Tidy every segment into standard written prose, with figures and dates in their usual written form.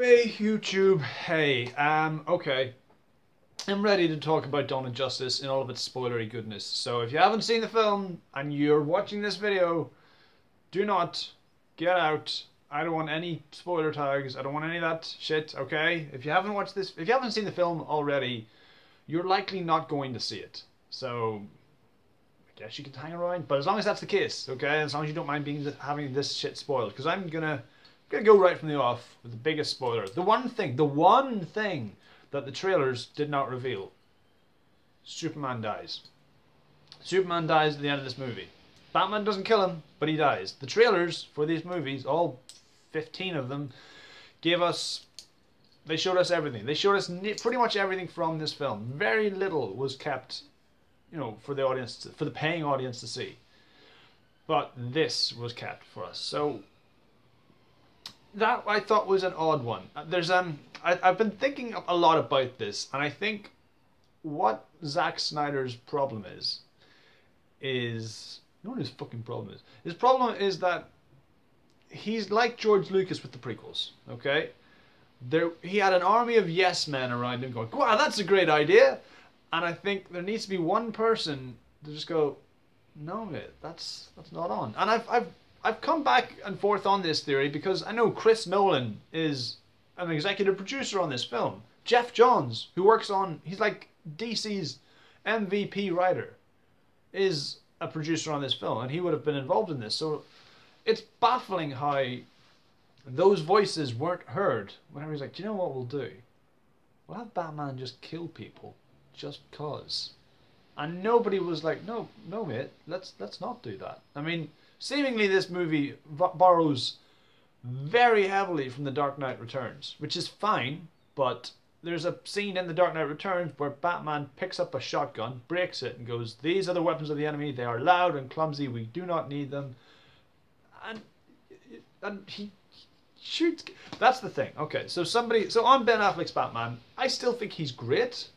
Hey YouTube, hey, okay. I'm ready to talk about Dawn of Justice in all of its spoilery goodness. So if you haven't seen the film and you're watching this video, do not get out. I don't want any spoiler tags. I don't want any of that shit, okay? If you haven't seen the film already, you're likely not going to see it. So I guess you can hang around, but as long as that's the case, okay? As long as you don't mind having this shit spoiled, because I'm gonna go right from the off with the biggest spoiler. The one thing that the trailers did not reveal. Superman dies. Superman dies at the end of this movie. Batman doesn't kill him, but he dies. The trailers for these movies, all 15 of them, they showed us everything. They showed us pretty much everything from this film. Very little was kept, for the audience, for the paying audience to see. But this was kept for us. So that I thought was an odd one. I've been thinking a lot about this, and I think what Zack Snyder's problem is you know what his fucking problem is? His problem is that he's like George Lucas with the prequels, okay? He had an army of yes men around him going, wow, that's a great idea. And I think there needs to be one person to just go, no, mate, that's not on. And I've come back and forth on this theory because I know Chris Nolan is an executive producer on this film. Jeff Johns, he's like DC's MVP writer, is a producer on this film, and he would have been involved in this. So it's baffling how those voices weren't heard whenever he's like, do you know what we'll do? We'll have Batman just kill people just cause. And nobody was like, no mate, let's not do that. I mean, seemingly this movie borrows very heavily from The Dark Knight Returns, which is fine, but there's a scene in The Dark Knight Returns where Batman picks up a shotgun, breaks it, and goes, these are the weapons of the enemy, they are loud and clumsy, we do not need them. And he shoots. That's the thing. Okay, so on Ben Affleck's Batman, I still think he's great,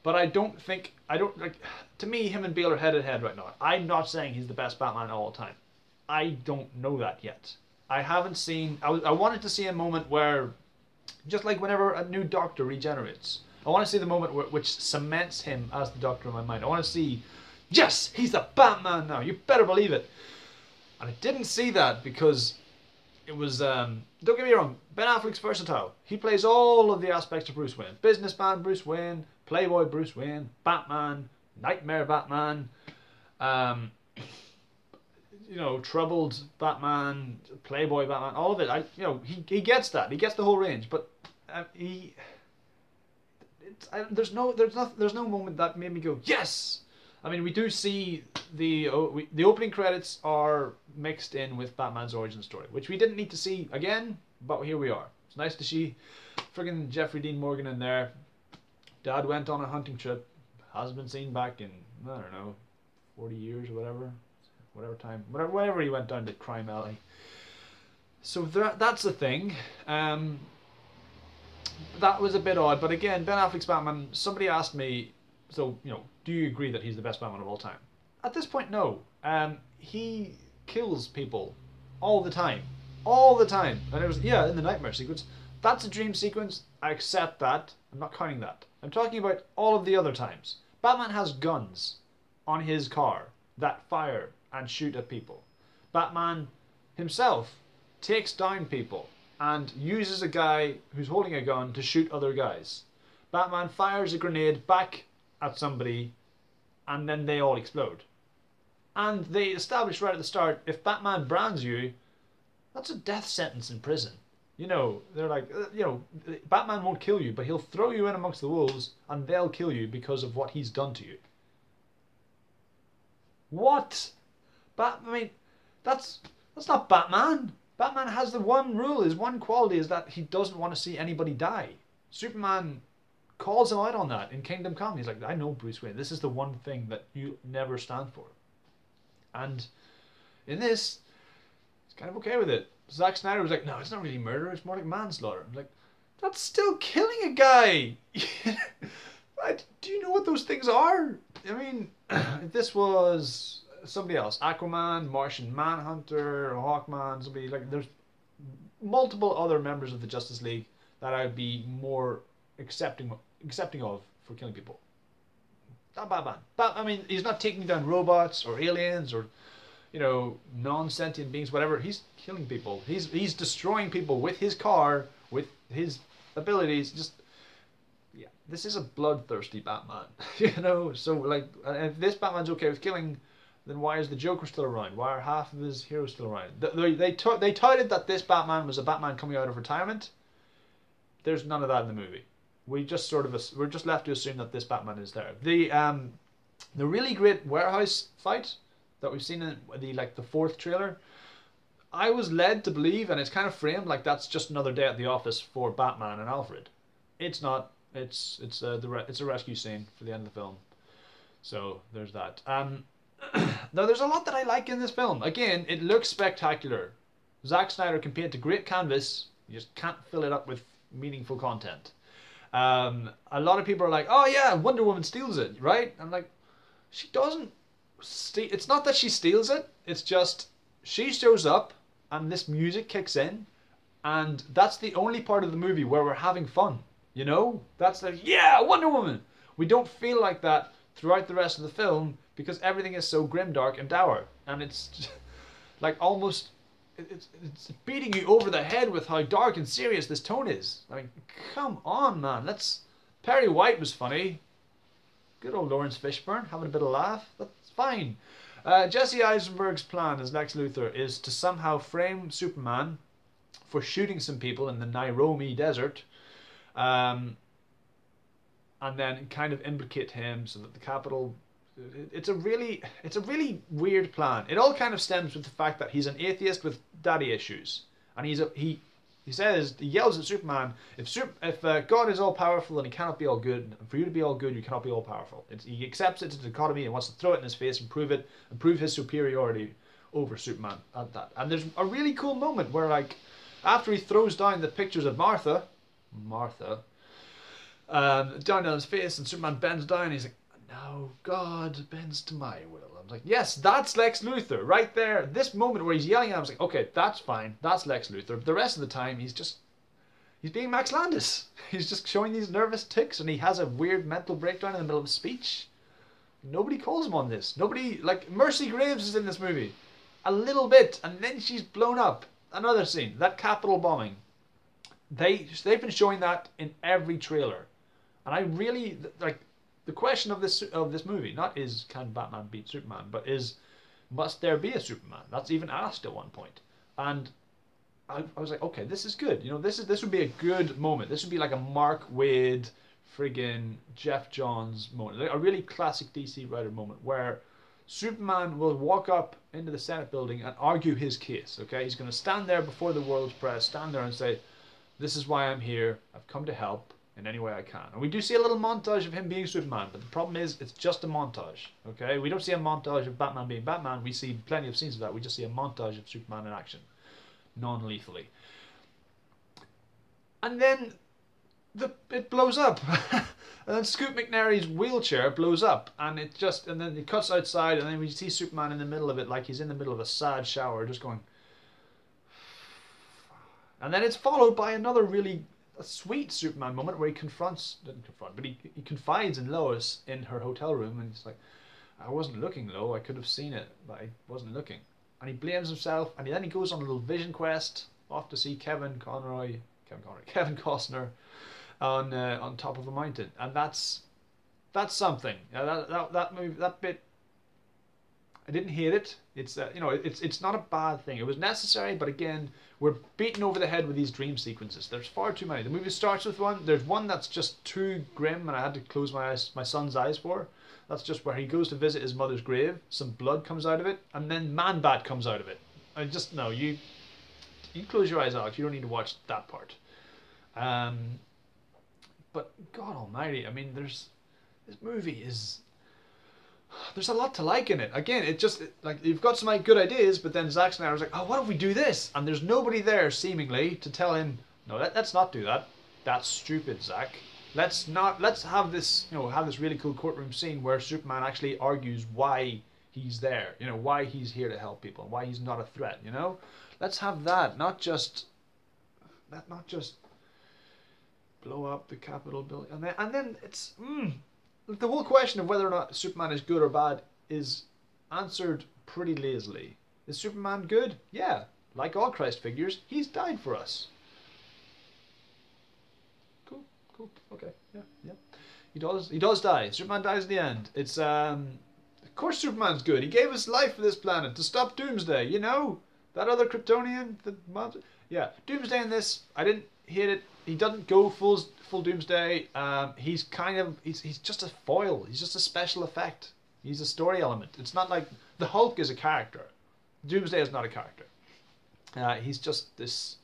but to me, him and Bale are head to head right now. I'm not saying he's the best Batman of all time. I don't know that yet. I haven't seen, I wanted to see a moment where, just like whenever a new Doctor regenerates, I want to see the moment which cements him as the Doctor in my mind. I want to see, yes, he's the Batman now, you better believe it. And I didn't see that because it was, don't get me wrong, Ben Affleck's versatile. He plays all of the aspects of Bruce Wayne. Businessman Bruce Wayne, Playboy Bruce Wayne, Batman, Nightmare Batman, troubled Batman, Playboy Batman, all of it. He gets that. He gets the whole range. But there's no moment that made me go yes. I mean, we do see the opening credits are mixed in with Batman's origin story, which we didn't need to see again, but here we are. It's nice to see friggin' Jeffrey Dean Morgan in there. Dad went on a hunting trip, hasn't been seen back in, I don't know, 40 years or whatever he went down to Crime Alley. So that's the thing. That was a bit odd, but again, Ben Affleck's Batman, somebody asked me, so, do you agree that he's the best Batman of all time? At this point, no. He kills people all the time. All the time. And it was, yeah, in the nightmare sequence. That's a dream sequence. I accept that. I'm not counting that. I'm talking about all of the other times. Batman has guns on his car that fire and shoot at people. Batman himself takes down people and uses a guy who's holding a gun to shoot other guys. Batman fires a grenade back at somebody and then they all explode. And they establish right at the start, if Batman brands you, that's a death sentence in prison. They're like, Batman won't kill you, but he'll throw you in amongst the wolves and they'll kill you because of what he's done to you. What? I mean, that's not Batman. Batman has the one rule, his one quality is that he doesn't want to see anybody die. Superman calls him out on that in Kingdom Come. He's like, I know Bruce Wayne, this is the one thing that you never stand for. And in this, he's kind of okay with it. Zack Snyder was like, no, it's not really murder, it's more like manslaughter. I'm like, that's still killing a guy. Do you know what those things are? I mean, if this was somebody else, Aquaman, Martian Manhunter, Hawkman, somebody like, there's multiple other members of the Justice League that I'd be more accepting of for killing people. Not Batman. I mean, he's not taking down robots or aliens or, you know, non-sentient beings, whatever. He's killing people. He's destroying people with his car, with his abilities. Just, yeah, this is a bloodthirsty Batman, you know. So like, if this Batman's okay with killing, then why is the Joker still around? Why are half of his heroes still around? They touted that this Batman was a Batman coming out of retirement. There's none of that in the movie. We're just left to assume that this Batman is there. The really great warehouse fight that we've seen in the fourth trailer, I was led to believe, and it's kind of framed like that's just another day at the office for Batman and Alfred. It's not. It's a rescue scene for the end of the film. So there's that. Now there's a lot that I like in this film. Again, it looks spectacular. Zack Snyder can paint a great canvas. You just can't fill it up with meaningful content. A lot of people are like, oh yeah, Wonder Woman steals it, right? I'm like, she doesn't steal. It's not that she steals it. It's just she shows up and this music kicks in, and that's the only part of the movie where we're having fun. You know, that's like, yeah, Wonder Woman. We don't feel like that throughout the rest of the film because everything is so grimdark and dour, and it's just, like almost. It's beating you over the head with how dark and serious this tone is. I mean, come on, man. Perry White was funny. Good old Lawrence Fishburne having a bit of laugh. That's fine. Jesse Eisenberg's plan as Lex Luthor is to somehow frame Superman for shooting some people in the Nairobi desert, and then kind of implicate him so that the Capitol. It's a really weird plan. It all kind of stems with the fact that he's an atheist with daddy issues, and he yells at Superman, if God is all powerful and he cannot be all good, and for you to be all good, you cannot be all powerful. He accepts it's a dichotomy and wants to throw it in his face and prove his superiority over Superman at that. And there's a really cool moment where, like, after he throws down the pictures of Martha, down on his face, and Superman bends down, and he's like, "No, God bends to my will." I was like, yes, that's Lex Luthor right there. This moment where he's yelling at him, I was like, okay, that's fine. That's Lex Luthor. But the rest of the time, he's being Max Landis. He's just showing these nervous tics, and he has a weird mental breakdown in the middle of a speech. Nobody calls him on this. Nobody, like, Mercy Graves is in this movie. A little bit, and then she's blown up. Another scene, that Capitol bombing. They've been showing that in every trailer. And I really, like, the question of this movie, not is can Batman beat Superman, but is must there be a Superman? That's even asked at one point. And I was like, okay, this is good. You know, this would be a good moment. This would be like a Mark Waid, friggin' Jeff Johns moment, like a really classic DC writer moment where Superman will walk up into the Senate building and argue his case. Okay, he's going to stand there before the world's press, stand there and say, "This is why I'm here. I've come to help in any way I can." And we do see a little montage of him being Superman, but the problem is it's just a montage, okay? We don't see a montage of Batman being Batman. We see plenty of scenes of that. We just see a montage of Superman in action, non-lethally. And then it blows up. And then Scoot McNairy's wheelchair blows up, and then it cuts outside, and then we see Superman in the middle of it, like he's in the middle of a sad shower, just going. And then it's followed by another really sweet Superman moment where he he confides in Lois in her hotel room, and he's like, "I wasn't looking, Lo. I could have seen it, but I wasn't looking." And he blames himself, and then he goes on a little vision quest off to see Kevin Costner on top of a mountain, and that's something. That bit, I didn't hate it. It's it's not a bad thing. It was necessary, but again, we're beaten over the head with these dream sequences. There's far too many. The movie starts with one. There's one that's just too grim, and I had to close my son's eyes for. That's just where he goes to visit his mother's grave. Some blood comes out of it, and then Man-Bat comes out of it. I just no. You close your eyes, Alex. You don't need to watch that part. But God Almighty, I mean, this movie is. There's a lot to like in it. Again, like you've got some good ideas, but then Zack Snyder was like, "Oh, what if we do this?" And there's nobody there seemingly to tell him, "No, let's not do that. That's stupid, Zack. Let's have this, have this really cool courtroom scene where Superman actually argues why he's there. Why he's here to help people, and why he's not a threat. Let's have that, not just blow up the Capitol building, and then it's the whole question of whether or not Superman is good or bad is answered pretty lazily. Is Superman good? Yeah, like all Christ figures, he's died for us. Cool, cool, okay, yeah. He does die. Superman dies at the end. It's of course Superman's good. He gave us life for this planet to stop Doomsday. You know that other Kryptonian, yeah. Doomsday in this, I didn't hate it. He doesn't go full Doomsday. He's just a foil. He's just a special effect. He's a story element. It's not like the Hulk is a character. Doomsday is not a character. He's just this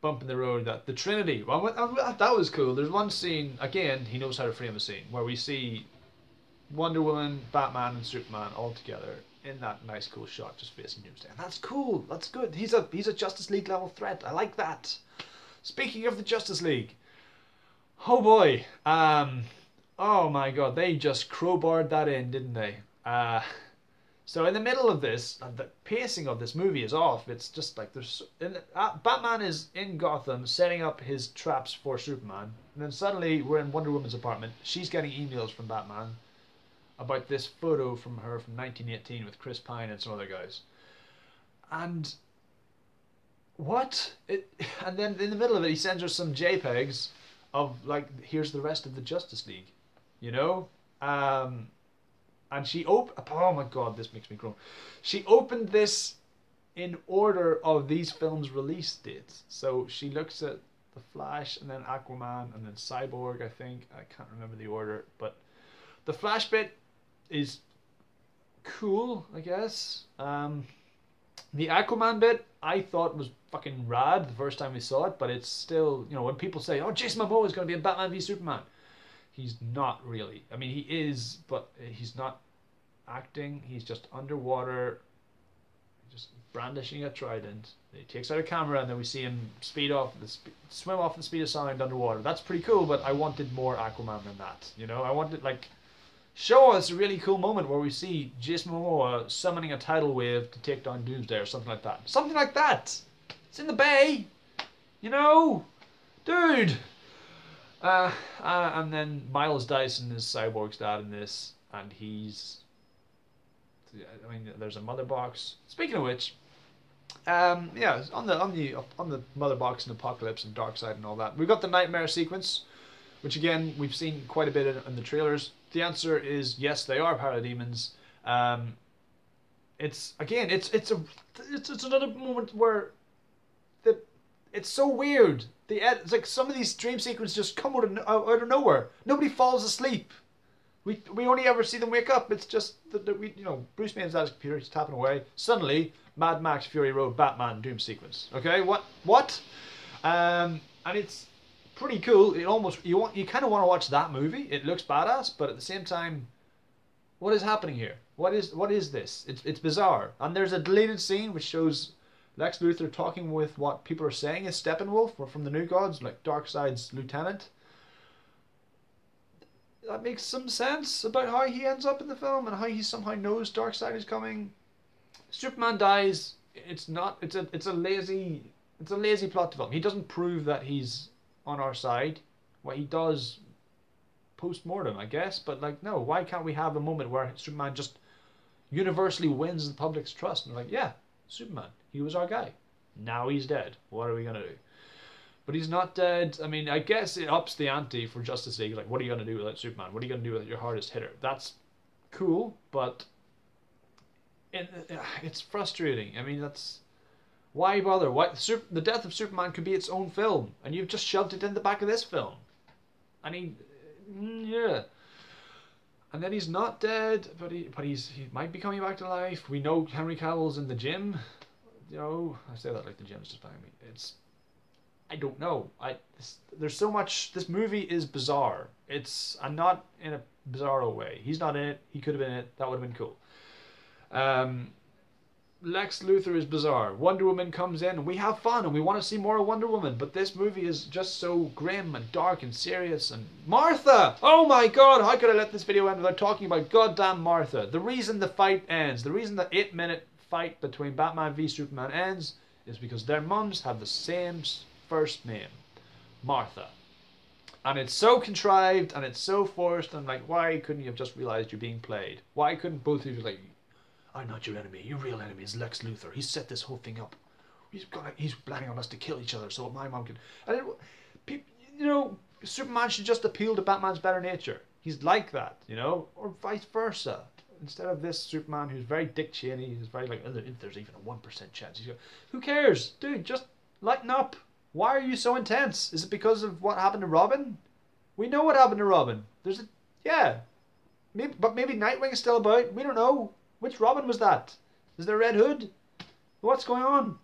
bump in the road. That the Trinity. Well, that was cool. There's one scene again. He knows how to frame a scene where we see Wonder Woman, Batman, and Superman all together in that nice, cool shot, just facing Doomsday. And that's cool. That's good. He's a Justice League level threat. I like that. Speaking of the Justice League, oh boy, oh my god, they just crowbarred that in, didn't they? So in the middle of this, the pacing of this movie is off. It's just like Batman is in Gotham setting up his traps for Superman, and then suddenly we're in Wonder Woman's apartment. She's getting emails from Batman about this photo from her from 1918 with Chris Pine and some other guys, and what? And then in the middle of it, he sends her some JPEGs of like, here's the rest of the Justice League, you know, and she oh my god, this makes me groan. She opened this in order of these films' release dates. So she looks at the Flash and then Aquaman and then Cyborg. I think I can't remember the order, but the Flash bit is cool, I guess. The Aquaman bit I thought was fucking rad the first time we saw it, but it's still, you know, when people say, oh, Jason Momoa is going to be in Batman v Superman, he's not really. I mean, he is, but he's not acting. He's just underwater, just brandishing a trident. He takes out a camera and then we see him swim off the speed of sound underwater. That's pretty cool, but I wanted more Aquaman than that, you know? I wanted, like, show us a really cool moment where we see Jason Momoa summoning a tidal wave to take down Doomsday or something like that. Something like that. It's in the bay. You know? Dude. And then Miles Dyson is Cyborg's dad in this, and he's... I mean, there's a mother box. Speaking of which, yeah, on the mother box and Apocalypse and Darkseid and all that, we've got the nightmare sequence, which again we've seen quite a bit in the trailers. The answer is yes, they are parademons. It's again, it's another moment where it's so weird. It's like some of these dream sequences just come out of nowhere. Nobody falls asleep. We only ever see them wake up. It's just that we, you know, Bruce Wayne's at his computer, he's tapping away. Suddenly, Mad Max Fury Road, Batman, Doom sequence. Okay, what? And it's pretty cool. It almost you kind of want to watch that movie. It looks badass, but at the same time, what is happening here? What is this? It's bizarre. And there's a deleted scene which shows Lex Luthor talking with what people are saying is Steppenwolf from the New Gods, like Darkseid's lieutenant. That makes some sense about how he ends up in the film and how he somehow knows Darkseid is coming. Superman dies. It's a lazy plot development. He doesn't prove that he's on our side. Well, he does post-mortem, I guess, but like, no, why can't we have a moment where Superman just universally wins the public's trust and like, yeah, Superman, he was our guy. Now he's dead. What are we gonna do? But he's not dead. I mean, I guess it ups the ante for Justice League. Like, what are you gonna do without Superman? What are you gonna do with your hardest hitter? That's cool, but it's frustrating. I mean, that's why bother? Why the death of Superman could be its own film, and you've just shoved it in the back of this film. I mean, yeah. And then he's not dead, but he might be coming back to life. We know Henry Cavill's in the gym. You know, I say that like the gym's just behind me. I don't know. There's so much. This movie is bizarre. And not in a bizarro way. He's not in it. He could have been in it. That would have been cool. Lex Luthor is bizarre. Wonder Woman comes in and we have fun and we want to see more of Wonder Woman, but this movie is just so grim and dark and serious. And Martha! Oh my god, how could I let this video end without talking about goddamn Martha? The reason the fight ends, the reason the 8-minute fight between Batman v Superman ends is because their mums have the same first name, Martha. And it's so contrived and it's so forced. And I'm like, why couldn't you have just realized you're being played? Why couldn't both of you like, I'm not your enemy. Your real enemy is Lex Luthor. He set this whole thing up. He's planning on us to kill each other so my mom can. And it, you know, Superman should just appeal to Batman's better nature. He's like that, you know, or vice versa. Instead of this Superman who's very Dick Cheney, who's very like, if there's even a 1% chance, who cares, dude? Just lighten up. Why are you so intense? Is it because of what happened to Robin? We know what happened to Robin. But maybe Nightwing is still about. We don't know. Which Robin was that? Is there Red Hood? What's going on?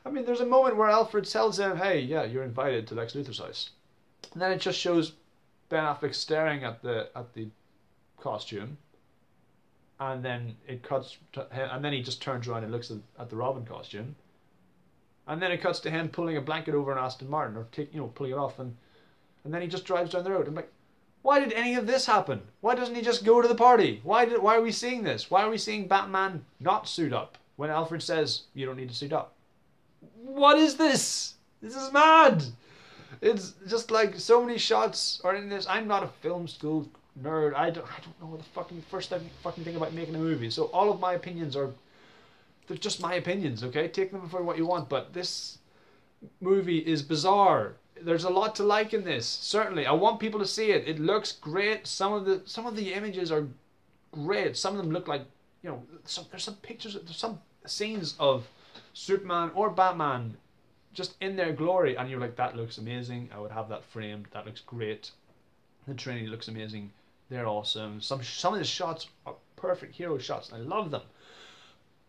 I mean, there's a moment where Alfred tells him, hey, yeah, you're invited to Lex Luthor's house. And then it just shows Ben Affleck staring at the costume. And then it cuts to him, and then he just turns around and looks at the Robin costume. And then it cuts to him pulling a blanket over an Aston Martin, or pulling it off, and then he just drives down the road. I'm like, why did any of this happen? Why doesn't he just go to the party? Why are we seeing this? Why are we seeing Batman not suit up when Alfred says you don't need to suit up? What is this? This is mad. It's just like so many shots are in this. I'm not a film school nerd. I don't know what the first thing about making a movie. So all of my opinions they're just my opinions, okay? Take them for what you want, but this movie is bizarre. There's a lot to like in this. Certainly, I want people to see it. It looks great. Some of the images are great. Some of them look like, you know, there's some pictures, there's some scenes of Superman or Batman just in their glory, and you're like, that looks amazing. I would have that framed. That looks great. The Trinity looks amazing. They're awesome. Some of the shots are perfect hero shots. I love them.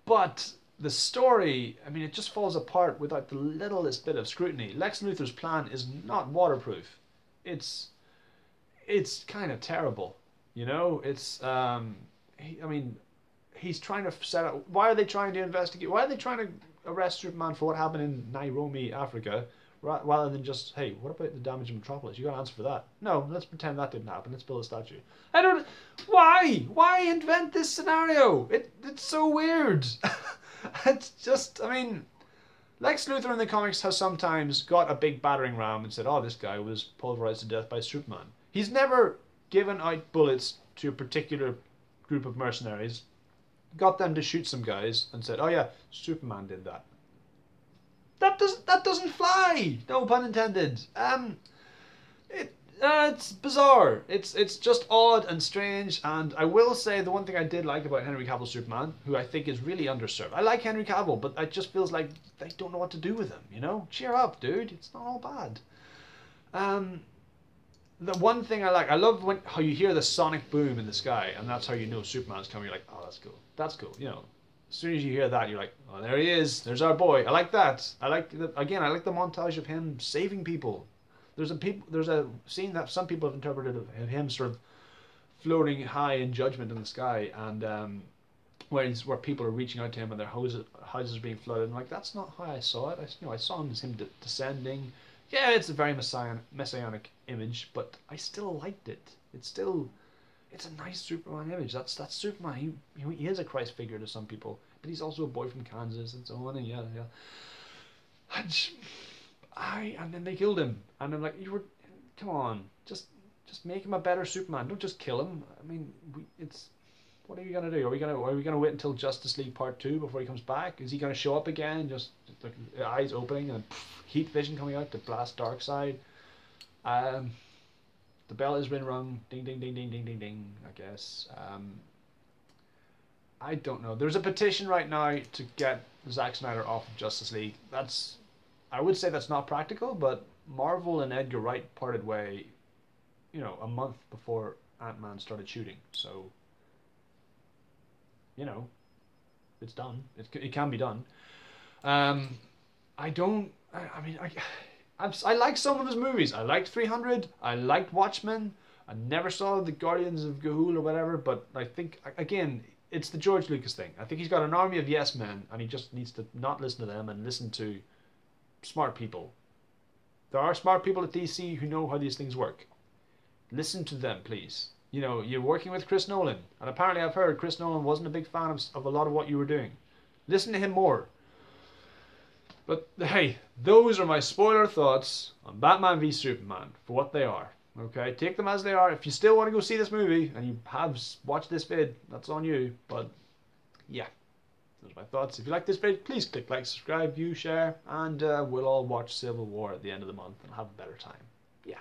But the story, I mean, it just falls apart without the littlest bit of scrutiny. Lex Luthor's plan is not waterproof. It's kind of terrible, you know. He's trying to set up. Why are they trying to investigate? Why are they trying to arrest Superman for what happened in Nairobi, Africa, rather than just, hey, what about the damage in Metropolis? You got an answer for that? No, let's pretend that didn't happen. Let's build a statue. Why invent this scenario? It's so weird. It's just, I mean, Lex Luthor in the comics has sometimes got a big battering ram and said, oh, this guy was pulverized to death by Superman. He's never given out bullets to a particular group of mercenaries, got them to shoot some guys, and said, oh yeah, Superman did that. That doesn't fly. No pun intended. It's bizarre. It's just odd and strange. And I will say the one thing I did like about Henry Cavill's Superman, who I think is really underserved. I like Henry Cavill, but it just feels like they don't know what to do with him. You know, cheer up, dude. It's not all bad. The one thing I love how you hear the sonic boom in the sky, and that's how you know Superman's coming. You're like, oh, that's cool. That's cool. You know. As soon as you hear that, you're like, oh, there he is. There's our boy. I like that. I like the montage of him saving people. There's a scene that some people have interpreted of him sort of floating high in judgment in the sky, and where people are reaching out to him and their houses are being flooded. And like, that's not how I saw it. I saw him as him descending. Yeah, it's a very messianic image, but I still liked it. It's a nice Superman image. That's Superman. He is a Christ figure to some people, but he's also a boy from Kansas and so on. And yeah. And then they killed him, and I'm like, come on, just make him a better Superman. Don't just kill him. I mean, what are you gonna do? Are we gonna wait until Justice League Part 2 before he comes back? Is he gonna show up again? Just like eyes opening and heat vision coming out to blast Darkseid. The bell has been rung. Ding, ding, ding, ding, ding, ding, ding, I guess. I don't know. There's a petition right now to get Zack Snyder off of Justice League. I would say that's not practical, but Marvel and Edgar Wright parted way, a month before Ant-Man started shooting. So, it's done. It can be done. I like some of his movies. I liked 300. I liked Watchmen. I never saw the Guardians of Ga'Hoole or whatever, but I think, again, it's the George Lucas thing. I think he's got an army of yes men, and he just needs to not listen to them and listen to smart people. There are smart people at DC who know how these things work. Listen to them, please. You're working with Chris Nolan, and apparently I've heard Chris Nolan wasn't a big fan of a lot of what you were doing. Listen to him more. But hey, those are my spoiler thoughts on Batman v Superman for what they are. Okay, take them as they are. If you still want to go see this movie and you have watched this vid, that's on you. But yeah, those are my thoughts. If you like this vid, please click like, subscribe, view, share, and we'll all watch Civil War at the end of the month and have a better time. Yeah.